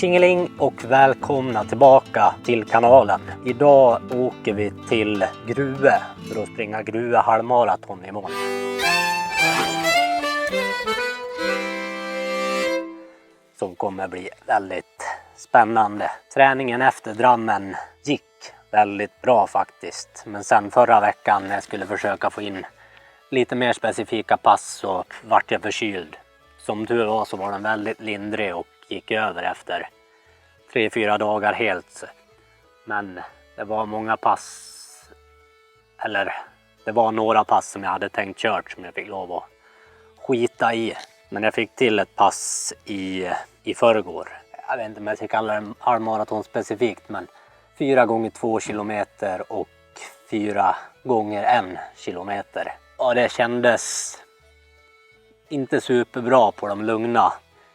Tjingeling och välkomna tillbaka till kanalen. Idag åker vi till Grue för att springa Grue halvmaraton imorgon. Som kommer bli väldigt spännande. Träningen efter Drammen gick väldigt bra faktiskt. Men sen förra veckan när jag skulle försöka få in lite mer specifika pass så vart jag förkyld. Som tur var så var den väldigt lindrig och gick över efter 3-4 dagar helt. Men det var många pass, eller det var några pass som jag hade tänkt kört som jag fick lov att skita i. Men jag fick till ett pass i förrgår. Jag vet inte om jag ska kalla det halvmaraton specifikt, men 4 gånger 2 kilometer och 4 gånger 1 kilometer. Och det kändes inte superbra på de lugna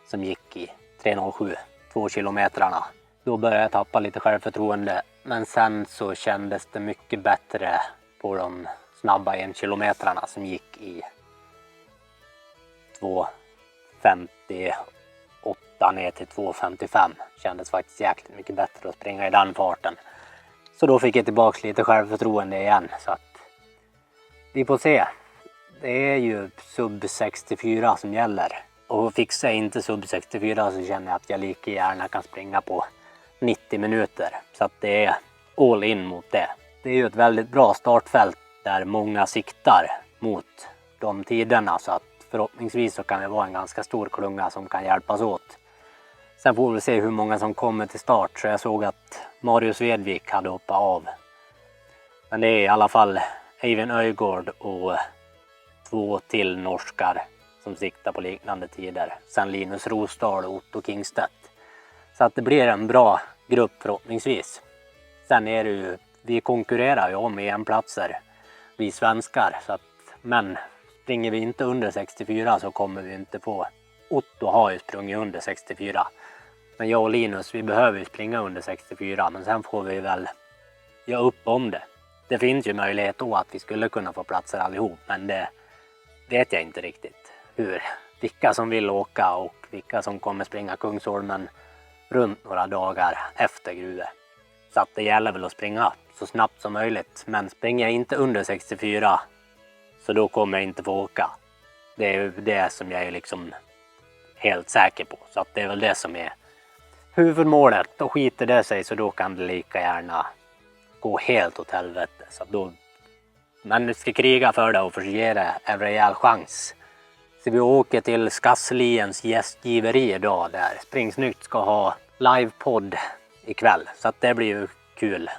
som gick i 3:07, 2 kilometrarna. Då började jag tappa lite självförtroende, men sen så kändes det mycket bättre på de snabba 1 kilometrarna som gick i 2:58 ner till 2:55. Kändes faktiskt jäkligt mycket bättre att springa i den farten. Så då fick jag tillbaka lite självförtroende igen, så att vi får se. Det är ju sub 64 som gäller. Och fixar jag inte sub 64 så känner jag att jag lika gärna kan springa på 90 minuter. Så att det är all in mot det. Det är ju ett väldigt bra startfält där många siktar mot de tiderna. Så att förhoppningsvis så kan det vara en ganska stor klunga som kan hjälpas åt. Sen får vi se hur många som kommer till start. Så jag såg att Marius Vedvik hade hoppat av. Men det är i alla fall Eivind Øygård och 2 till norskar som siktar på liknande tider. Sen Linus Rosdahl och Otto Kingstedt. Så att det blir en bra grupp förhoppningsvis. Sen är det ju, vi konkurrerar ju om EM-platser, vi svenskar. Så att, men springer vi inte under 64 så kommer vi inte få. Otto har ju sprungit under 64. Men jag och Linus, vi behöver ju springa under 64. Men sen får vi väl göra upp om det. Det finns ju möjlighet då att vi skulle kunna få platser allihop. Men det vet jag inte riktigt vilka som vill åka och vilka som kommer springa Kungsholmen runt några dagar efter Grue. Så att det gäller väl att springa så snabbt som möjligt. Men springer jag inte under 64 så då kommer jag inte få åka. Det är det som jag är liksom helt säker på. Så att det är väl det som är huvudmålet. Och skiter det sig så då kan det lika gärna gå helt åt helvete. Så då, men vi ska kriga för det och försöka ge det en rejäl chans. Så vi åker till Skassliens gästgiveri idag där Springsnyggt ska ha livepodd ikväll. Så att det blir ju kul.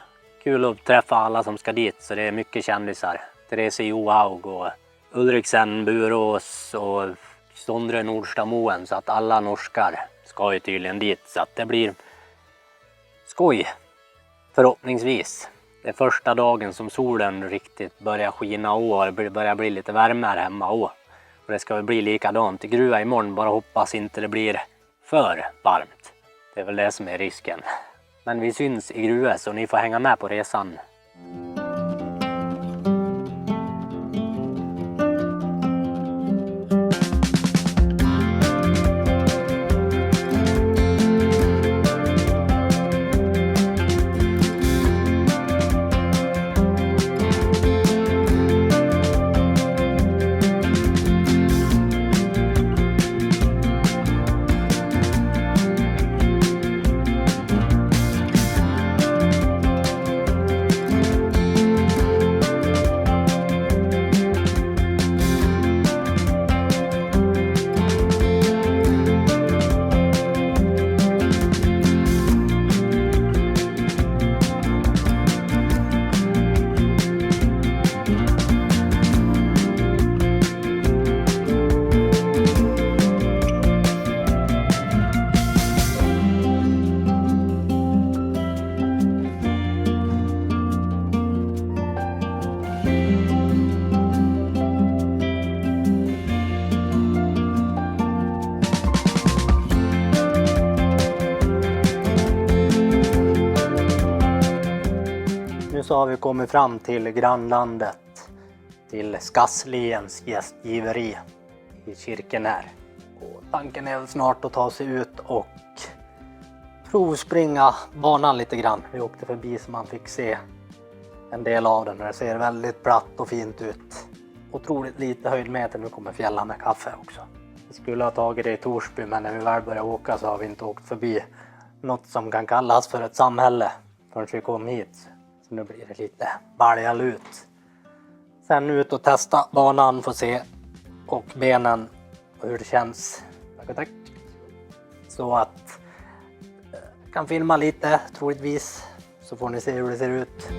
Kul att träffa alla som ska dit, så det är mycket kändisar. Therese Johaug och Ulriksen Burås och Sondre Nordstamoen. Så att alla norskar ska ju tydligen dit. Så att det blir skoj förhoppningsvis. Det är första dagen som solen riktigt börjar skina och det börjar bli lite värme här hemma och det ska väl bli likadant i Grue imorgon, bara hoppas inte det blir för varmt. Det är väl det som är risken. Men vi syns i Grue så ni får hänga med på resan. Nu så har vi kommit fram till grannlandet, till Skassliens gästgiveri i kyrkan här. Och tanken är väl snart att ta sig ut och provspringa banan lite grann. Vi åkte förbi så man fick se en del av den. Det ser väldigt platt och fint ut. Otroligt lite höjdmeter. Nu kommer fjällar med kaffe också. Vi skulle ha tagit det i Torsby, men när vi väl började åka så har vi inte åkt förbi något som kan kallas för ett samhälle förrän vi kom hit. Så nu blir det lite baljalut. Sen ut och testa banan, få se och benen och hur det känns. Tack. Så att jag kan filma lite troligtvis, så får ni se hur det ser ut.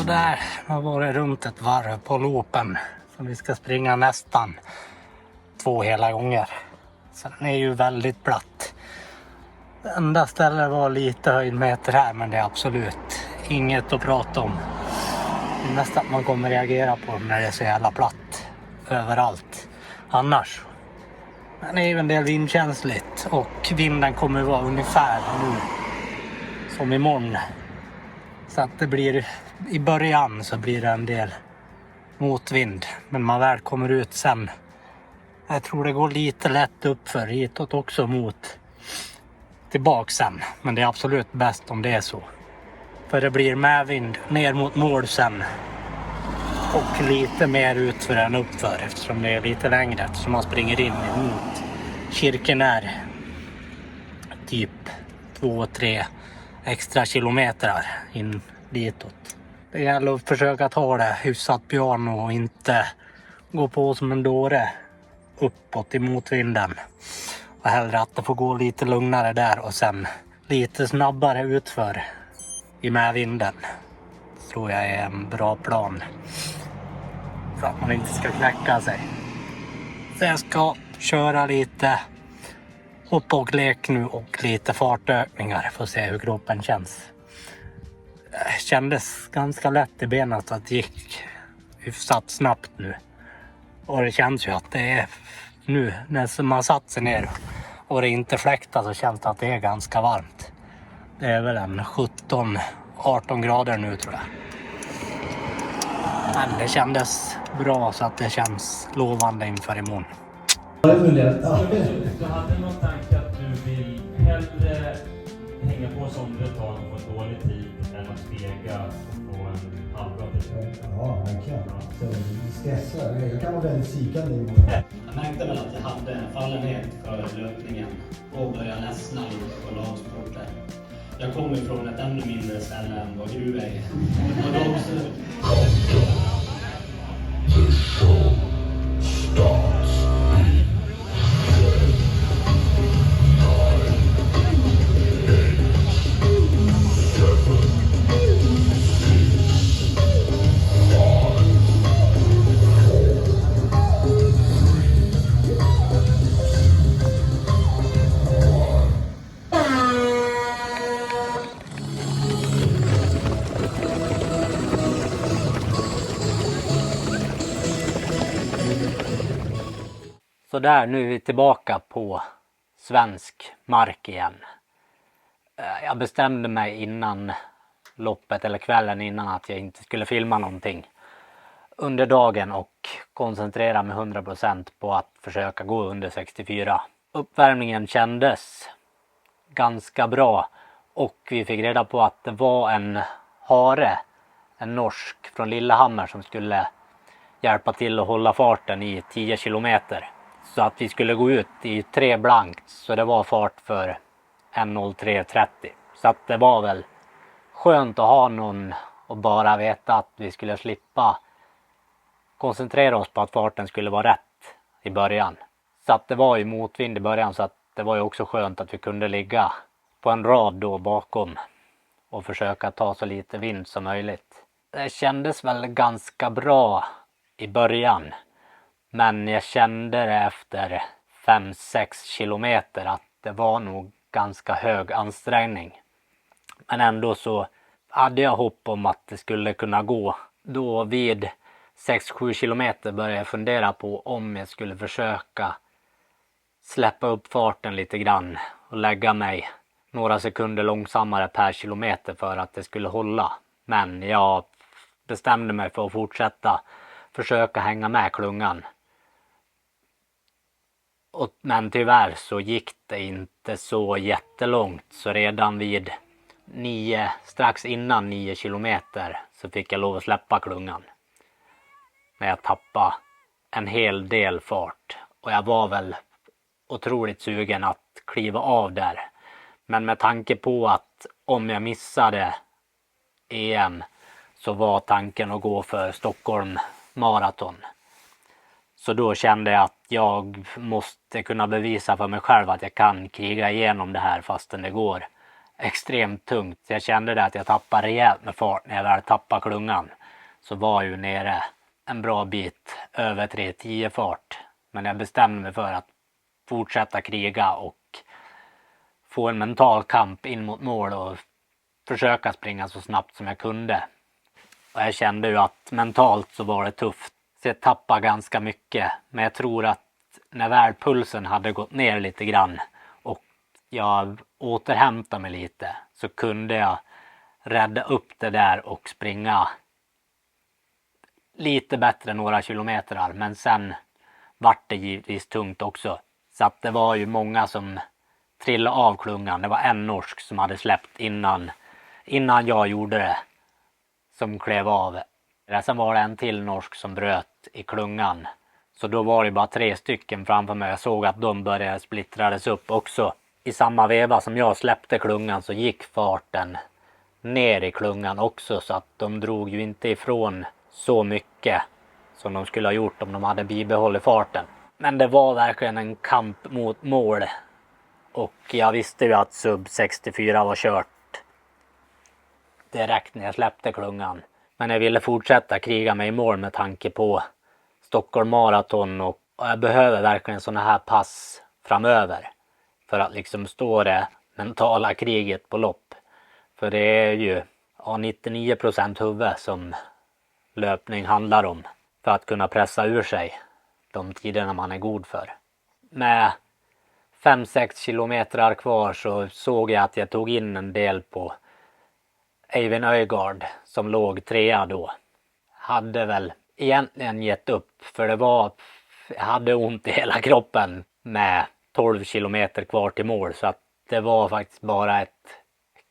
Där har varit runt ett varv på loopen som vi ska springa nästan 2 hela gånger. Så den är ju väldigt platt. Det enda stället var lite höjdmeter här, men det är absolut inget att prata om. Det är nästan att man kommer reagera på när det är så jävla platt överallt. Annars. Men det är ju en del vindkänsligt och vinden kommer vara ungefär nu som imorgon. Så att det blir, i början så blir det en del motvind. Men man väl kommer ut sen. Jag tror det går lite lätt upp för hitåt också mot tillbaka sen. Men det är absolut bäst om det är så. För det blir medvind ner mot mål sen. Och lite mer utför än uppför. Eftersom det är lite längre. Eftersom man springer in mot Kirkenär. Typ 2-3 extra kilometer in ditåt. Det gäller att försöka ta det hyfsat piano och inte gå på som en dåre uppåt i motvinden. Och hellre att det får gå lite lugnare där och sen lite snabbare utför i medvinden. Tror jag är en bra plan. För att man inte ska knäcka sig. Så jag ska köra lite hopp och lek nu och lite fartökningar för att se hur kroppen känns. Det kändes ganska lätt i benen så att det gick hyfsat snabbt nu. Och det känns ju att det är nu när man satt sig ner och det inte fläktar så känns det att det är ganska varmt. Det är väl en 17-18 grader nu tror jag. Men det kändes bra så att det känns lovande inför imorgon. Du hade någon tanke att du vill hellre hänga på som ett tag och få en dålig tid än att fega och få en halvbra tid? Ja, verkligen. Så stressar. Jag kan vara väldigt psykande. Jag märkte väl att jag hade en fallenhet för löpningen och började nästan på lagsporter. Jag kommer från ett ännu mindre ställe än vad Gruvö är. Och då också... Så där, nu är vi tillbaka på svensk mark igen. Jag bestämde mig innan loppet eller kvällen innan att jag inte skulle filma någonting under dagen och koncentrera mig 100% på att försöka gå under 64. Uppvärmningen kändes ganska bra och vi fick reda på att det var en hare, en norsk från Lillehammer som skulle hjälpa till att hålla farten i 10 kilometer. Så att vi skulle gå ut i 3 blankt, så det var fart för 1:03:30. Så att det var väl skönt att ha någon och bara veta att vi skulle slippa koncentrera oss på att farten skulle vara rätt i början. Så att det var ju motvind i början, så att det var ju också skönt att vi kunde ligga på en rad då bakom och försöka ta så lite vind som möjligt. Det kändes väl ganska bra i början. Men jag kände det efter 5-6 kilometer att det var nog ganska hög ansträngning. Men ändå så hade jag hopp om att det skulle kunna gå. Då vid 6-7 kilometer började jag fundera på om jag skulle försöka släppa upp farten lite grann och lägga mig några sekunder långsammare per kilometer för att det skulle hålla. Men jag bestämde mig för att fortsätta försöka hänga med klungan. Men tyvärr så gick det inte så jättelångt, så redan vid strax innan 9 kilometer så fick jag lov att släppa klungan. När jag tappade en hel del fart, och jag var väl otroligt sugen att kliva av där. Men med tanke på att om jag missade EM så var tanken att gå för Stockholm maraton. Så då kände jag att jag måste kunna bevisa för mig själv att jag kan kriga igenom det här fastän det går extremt tungt. Så jag kände det att jag tappade rejält med fart när jag väl tappade klungan. Så var jag ju nere en bra bit över 3:10 fart. Men jag bestämde mig för att fortsätta kriga och få en mental kamp in mot mål och försöka springa så snabbt som jag kunde. Och jag kände ju att mentalt så var det tufft. Så jag tappade ganska mycket. Men jag tror att när väl pulsen hade gått ner lite grann och jag återhämtade mig lite, så kunde jag rädda upp det där och springa lite bättre några kilometer. Men sen vart det givetvis tungt också. Så att det var ju många som trillade av klungan. Det var en norsk som hade släppt innan jag gjorde det, som klev av. Sen var det en till norsk som bröt i klungan. Så då var det bara 3 stycken framför mig. Jag såg att de började splittrades upp också. I samma veva som jag släppte klungan så gick farten ner i klungan också. Så att de drog ju inte ifrån så mycket som de skulle ha gjort om de hade bibehållit farten. Men det var verkligen en kamp mot mål. Och jag visste ju att sub 64 var kört direkt när jag släppte klungan. Men jag ville fortsätta kriga mig i mål med tanke på Stockholm maraton. Och jag behöver verkligen sådana här pass framöver. För att liksom stå det mentala kriget på lopp. För det är ju 99% huvud som löpning handlar om. För att kunna pressa ur sig de tiderna man är god för. Med 5-6 kilometer kvar så såg jag att jag tog in en del på Eivind Øygard som låg 3 då. Hade väl egentligen gett upp, för jag hade ont i hela kroppen med 12 kilometer kvar till mål. Så att det var faktiskt bara ett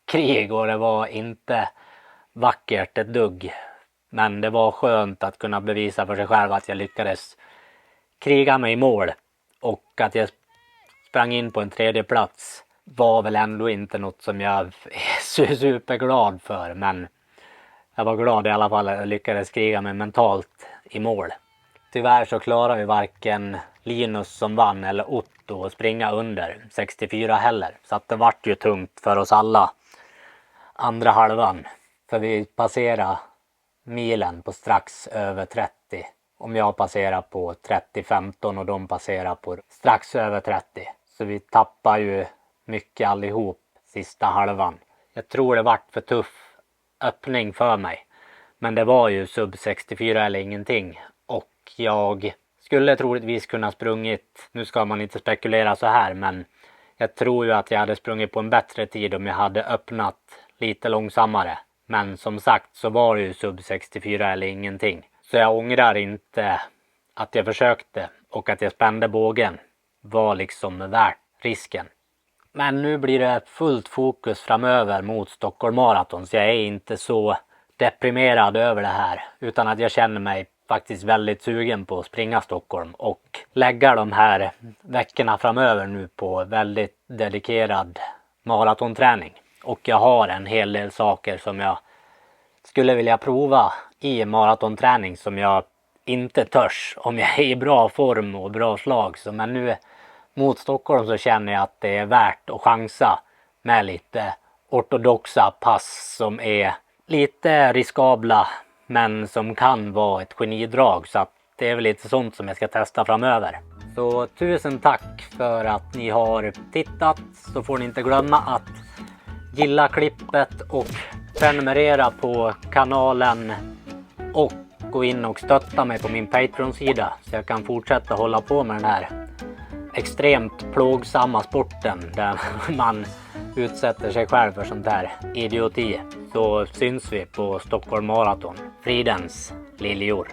krig och det var inte vackert ett dugg. Men det var skönt att kunna bevisa för sig själv att jag lyckades kriga mig i mål. Och att jag sprang in på en 3:e plats var väl ändå inte något som jag är superglad för. Men jag var glad i alla fall att jag lyckades kriga mig mentalt i mål. Tyvärr så klarade vi varken Linus som vann eller Otto att springa under 64 heller. Så att det vart ju tungt för oss alla andra halvan. För vi passerade milen på strax över 30. Om jag passerar på 30-15 och de passerar på strax över 30. Så vi tappar ju mycket allihop sista halvan. Jag tror det vart för tuff öppning för mig. Men det var ju sub 64 eller ingenting. Och jag skulle troligtvis kunna sprungit, nu ska man inte spekulera så här, men jag tror ju att jag hade sprungit på en bättre tid om jag hade öppnat lite långsammare. Men som sagt så var det ju sub 64 eller ingenting. Så jag ångrar inte att jag försökte, och att jag spände bågen var liksom värt risken. Men nu blir det fullt fokus framöver mot Stockholm maraton, så jag är inte så deprimerad över det här. Utan att jag känner mig faktiskt väldigt sugen på att springa Stockholm och lägga de här veckorna framöver nu på väldigt dedikerad maratonträning. Och jag har en hel del saker som jag skulle vilja prova i maratonträning som jag inte törs om jag är i bra form och bra slag. Så men nu mot Stockholm så känner jag att det är värt att chansa med lite ortodoxa pass som är lite riskabla men som kan vara ett genidrag. Så att det är väl lite sånt som jag ska testa framöver. Så tusen tack för att ni har tittat. Så får ni inte glömma att gilla klippet och prenumerera på kanalen och gå in och stötta mig på min Patreon-sida så jag kan fortsätta hålla på med den här extremt plågsamma sporten där man utsätter sig själv för sånt här idioti, så syns vi på Stockholm Marathon, Fridens liljor.